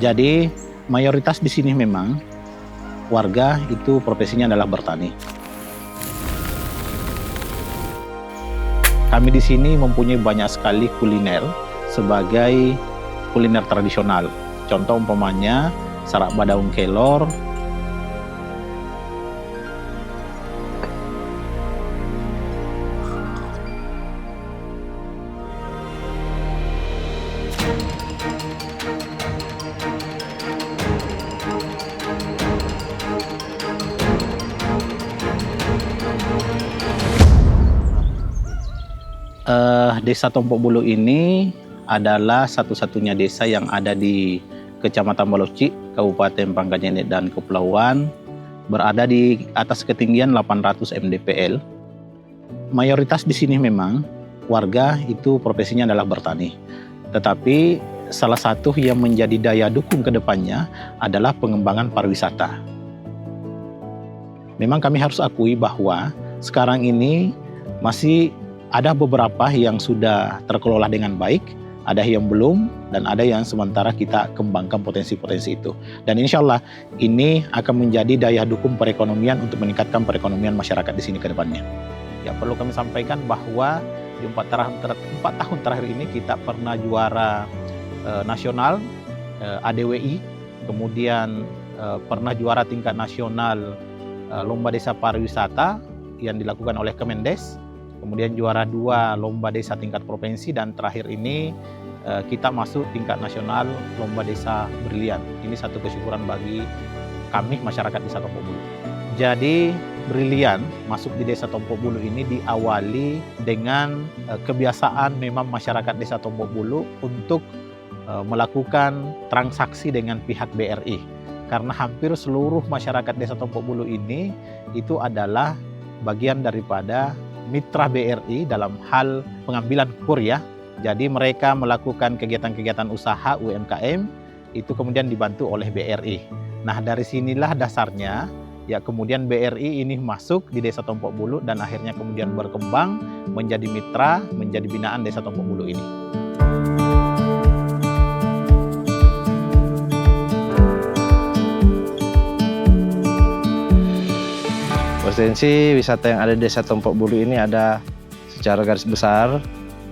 Jadi mayoritas di sini memang warga itu profesinya adalah bertani. Kami di sini mempunyai banyak sekali kuliner sebagai kuliner tradisional. Contoh umpamanya sarak badaung kelor, Desa Tompok Bulu ini adalah satu-satunya desa yang ada di Kecamatan Balocik, Kabupaten Pangkal Nyendek dan Kepulauan, berada di atas ketinggian 800 mdpl. Mayoritas di sini memang warga itu profesinya adalah bertani. Tetapi salah satu yang menjadi daya dukung ke depannya adalah pengembangan pariwisata. Memang kami harus akui bahwa sekarang ini masih ada beberapa yang sudah terkelola dengan baik, ada yang belum, dan ada yang sementara kita kembangkan potensi-potensi itu. Dan insya Allah ini akan menjadi daya dukung perekonomian untuk meningkatkan perekonomian masyarakat di sini ke depannya. Ya, perlu kami sampaikan bahwa di 4 tahun terakhir ini kita pernah juara nasional ADWI, kemudian pernah juara tingkat nasional Lomba Desa Pariwisata yang dilakukan oleh Kemendes, kemudian juara 2 Lomba Desa tingkat provinsi, dan terakhir ini kita masuk tingkat nasional Lomba Desa Brilian. Ini satu kesyukuran bagi kami masyarakat Desa Tompok Bulu. Jadi Brilian masuk di Desa Tompok Bulu ini diawali dengan kebiasaan memang masyarakat Desa Tompok Bulu untuk melakukan transaksi dengan pihak BRI. Karena hampir seluruh masyarakat Desa Tompok Bulu ini itu adalah bagian daripada mitra BRI dalam hal pengambilan KUR ya. Jadi mereka melakukan kegiatan-kegiatan usaha UMKM itu kemudian dibantu oleh BRI. Nah, dari sinilah dasarnya ya kemudian BRI ini masuk di Desa Tompok Bulu dan akhirnya kemudian berkembang menjadi mitra, menjadi binaan Desa Tompok Bulu ini. Potensi wisata yang ada di Desa Tompok Bulu ini ada secara garis besar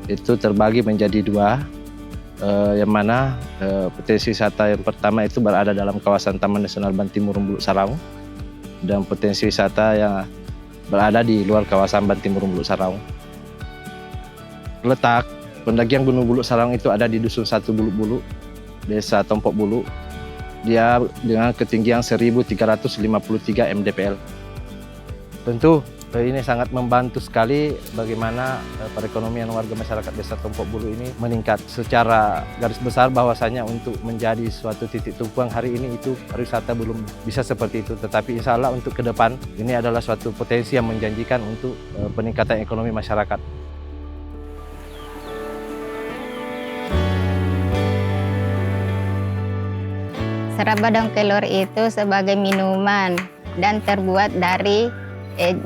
itu terbagi menjadi 2, yang mana potensi wisata yang pertama itu berada dalam kawasan Taman Nasional Bantimurung Bulu Saraung, dan potensi wisata yang berada di luar kawasan Bantimurung Bulu Saraung. Letak pendakian Gunung Bulu Saraung itu ada di Dusun 1 Bulu-Bulu, Desa Tompok Bulu. Dia dengan ketinggian 1353 mdpl. Tentu ini sangat membantu sekali bagaimana perekonomian warga masyarakat Desa Tompok Bulu ini meningkat. Secara garis besar bahwasanya untuk menjadi suatu titik tumpuan hari ini itu pariwisata belum bisa seperti itu. Tetapi insya Allah untuk ke depan ini adalah suatu potensi yang menjanjikan untuk peningkatan ekonomi masyarakat. Sarak badaung kelor itu sebagai minuman dan terbuat dari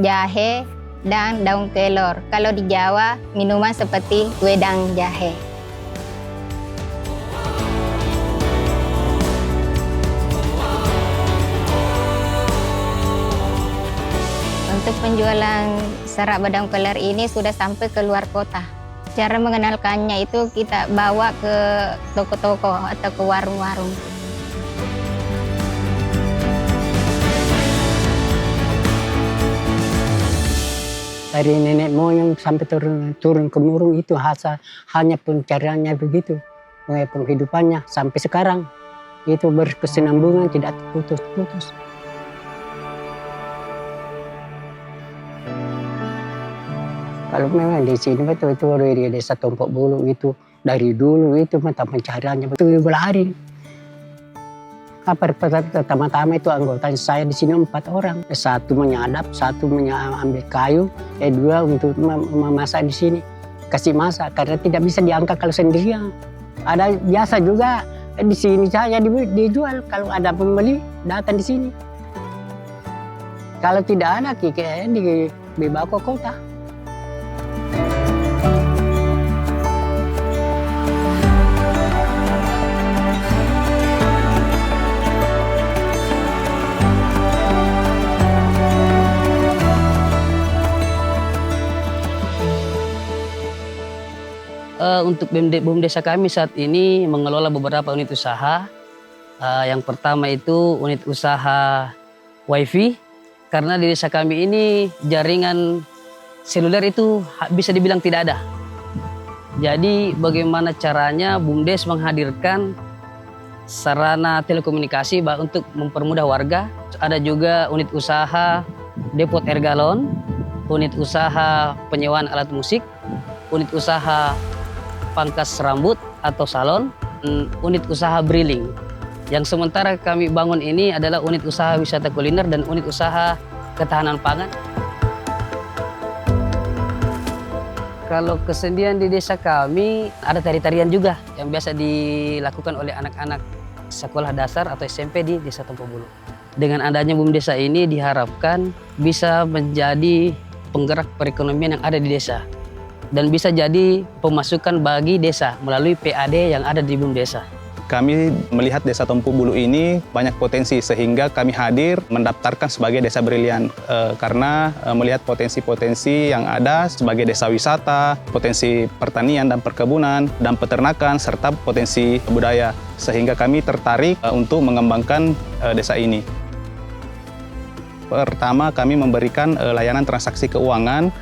jahe dan daun kelor. Kalau di Jawa, minuman seperti wedang jahe. Untuk penjualan sarak badaung kelor ini sudah sampai ke luar kota. Cara mengenalkannya itu kita bawa ke toko-toko atau ke warung-warung. Dari nenek moyang sampai turun ke murung itu hanya pencariannya begitu. Penghidupannya sampai sekarang itu berkesinambungan, tidak putus-putus. Kalau memang di sini betul itu di Desa Tompok Bulu itu dari dulu itu mata pencariannya betul berlari. Pertama-tama itu anggota saya di sini 4 orang. 1 menyadap, 1 ambil kayu, 2 untuk memasak di sini. Kasih masak karena tidak bisa diangkat kalau sendirian. Ada biasa juga di sini saja dijual kalau ada pembeli datang di sini. Kalau tidak ada dibawa ke kota. untuk BUM desa kami saat ini mengelola beberapa unit usaha. Yang pertama itu unit usaha WiFi, karena di desa kami ini jaringan seluler itu bisa dibilang tidak ada. Jadi bagaimana caranya BUMDes menghadirkan sarana telekomunikasi untuk mempermudah warga. Ada juga unit usaha depot air galon, unit usaha penyewaan alat musik, unit usaha pangkas rambut atau salon, unit usaha briling. Yang sementara kami bangun ini adalah unit usaha wisata kuliner dan unit usaha ketahanan pangan. Kalau kesenian di desa kami ada tari-tarian juga yang biasa dilakukan oleh anak-anak sekolah dasar atau SMP di Desa Tompo Bulu. Dengan adanya BUM desa ini diharapkan bisa menjadi penggerak perekonomian yang ada di desa dan bisa jadi pemasukan bagi desa melalui PAD yang ada di BUM desa. Kami melihat Desa Tompo Bulu ini banyak potensi sehingga kami hadir mendaftarkan sebagai desa brilian karena melihat potensi-potensi yang ada sebagai desa wisata, potensi pertanian dan perkebunan dan peternakan serta potensi budaya sehingga kami tertarik untuk mengembangkan desa ini. Pertama, kami memberikan layanan transaksi keuangan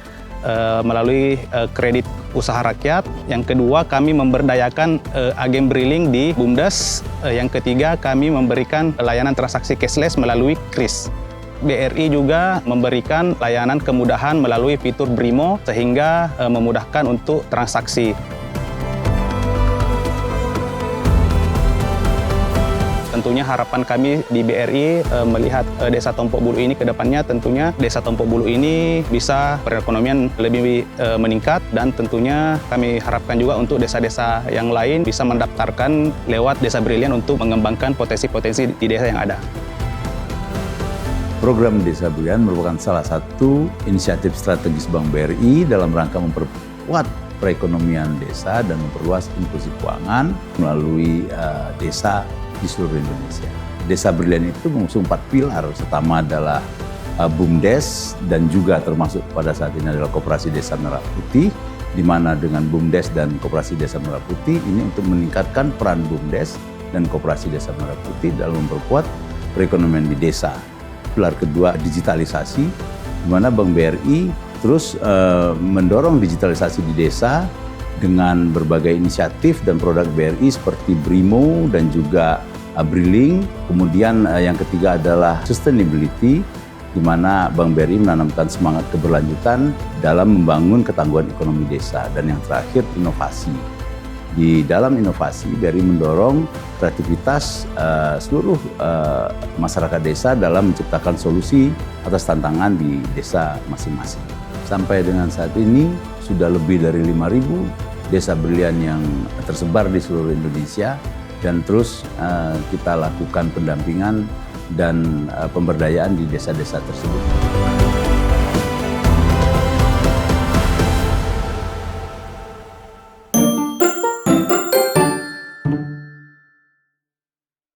melalui kredit usaha rakyat. Yang kedua, kami memberdayakan agen briling di BUMDes. Yang ketiga, kami memberikan layanan transaksi cashless melalui KRIS. BRI juga memberikan layanan kemudahan melalui fitur Brimo sehingga memudahkan untuk transaksi. Tentunya harapan kami di BRI melihat Desa Tompo Bulu ini ke depannya tentunya Desa Tompo Bulu ini bisa perekonomian lebih meningkat dan tentunya kami harapkan juga untuk desa-desa yang lain bisa mendaftarkan lewat Desa Brilian untuk mengembangkan potensi-potensi di desa yang ada. Program Desa Brilian merupakan salah satu inisiatif strategis Bank BRI dalam rangka memperkuat perekonomian desa dan memperluas inklusi keuangan melalui desa di seluruh Indonesia. Desa Brilian itu mengusung 4 pilar. Pertama adalah BUMDes dan juga termasuk pada saat ini adalah Koperasi Desa Merah Putih, di mana dengan BUMDes dan Koperasi Desa Merah Putih ini untuk meningkatkan peran BUMDes dan Koperasi Desa Merah Putih dalam memperkuat perekonomian di desa. Pilar kedua digitalisasi, di mana Bank BRI terus mendorong digitalisasi di desa dengan berbagai inisiatif dan produk BRI seperti Brimo dan juga Briling. Kemudian yang ketiga adalah sustainability, di mana Bank BRI menanamkan semangat keberlanjutan dalam membangun ketangguhan ekonomi desa. Dan yang terakhir inovasi. Di dalam inovasi, BRI mendorong kreativitas seluruh masyarakat desa dalam menciptakan solusi atas tantangan di desa masing-masing. Sampai dengan saat ini sudah lebih dari 5.000 desa brilian yang tersebar di seluruh Indonesia dan terus kita lakukan pendampingan dan pemberdayaan di desa-desa tersebut.